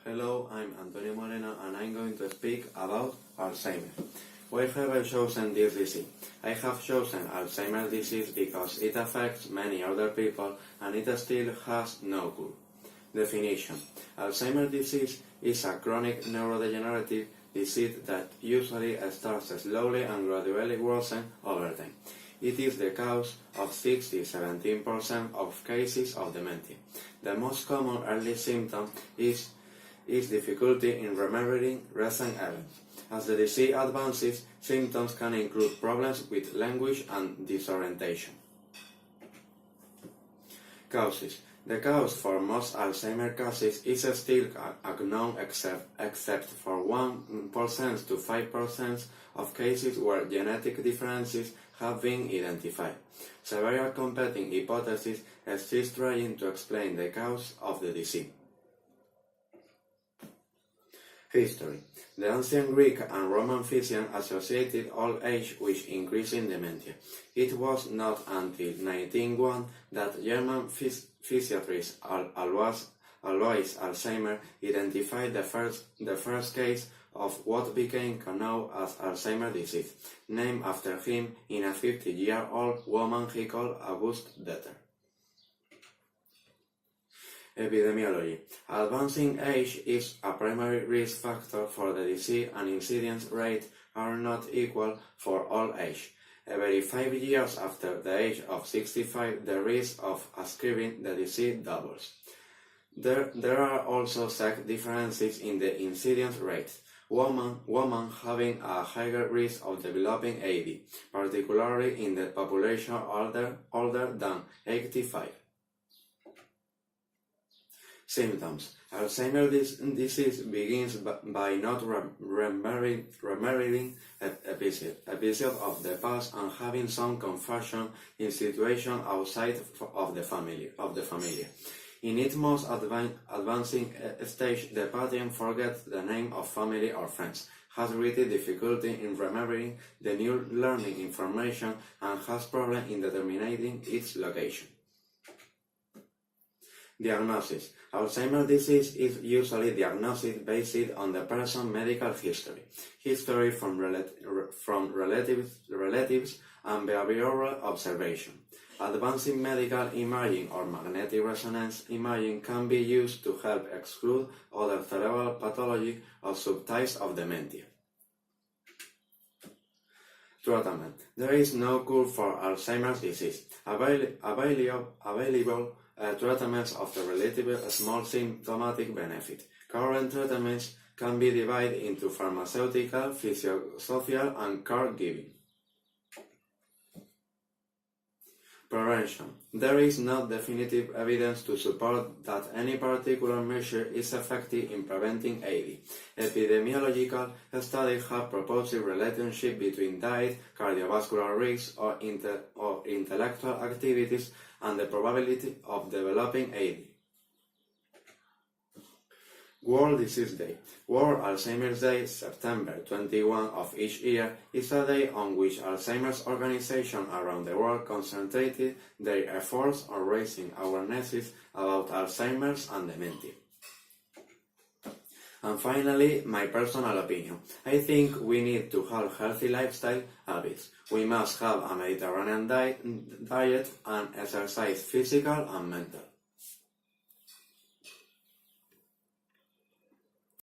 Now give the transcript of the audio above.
Hello, I'm Antonio Moreno and I'm going to speak about Alzheimer. Why have I chosen this disease? I have chosen Alzheimer's disease because it affects many other people and it still has no cure. Definition: Alzheimer's disease is a chronic neurodegenerative disease that usually starts slowly and gradually worsens over time. It is the cause of 60–70% of cases of dementia. The most common early symptom is difficulty in remembering recent events. As the disease advances, symptoms can include problems with language and disorientation. Causes: the cause for most Alzheimer cases is still unknown except for 1% to 5% of cases where genetic differences have been identified. Several competing hypotheses exist trying to explain the cause of the disease. History: the ancient Greek and Roman physicians associated old age with increasing dementia. It was not until 1901 that German psychiatrist Alois Alzheimer identified the first case of what became known as Alzheimer's disease, named after him in a 50-year-old woman he called Auguste Deter. Epidemiology: advancing age is a primary risk factor for the disease and incidence rates are not equal for all age. Every 5 years after the age of 65, the risk of ascribing the disease doubles. There are also sex differences in the incidence rates. Women having a higher risk of developing AD, particularly in the population older than 85. Symptoms: Alzheimer's disease begins by not remembering episodes of the past and having some confusion in situations outside of the family. In its most advancing stage, the patient forgets the name of family or friends, has great difficulty in remembering the new learning information, and has problems in determining its location. Diagnosis: Alzheimer's disease is usually diagnosed based on the person's medical history from relatives and behavioral observation. Advancing medical imaging or magnetic resonance imaging can be used to help exclude other cerebral pathology or subtypes of dementia. Treatment: there is no cure for Alzheimer's disease. Available treatments offer relatively small symptomatic benefit. Current treatments can be divided into pharmaceutical, physiosocial, and caregiving. Prevention: there is no definitive evidence to support that any particular measure is effective in preventing AD. Epidemiological studies have proposed a relationship between diet, cardiovascular risks, or intellectual activities and the probability of developing AD. World Disease Day. World Alzheimer's Day, September 21 of each year, is a day on which Alzheimer's organizations around the world concentrated their efforts on raising awarenesses about Alzheimer's and dementia. And finally, my personal opinion. I think we need to have healthy lifestyle habits. We must have a Mediterranean diet and exercise, physical and mental.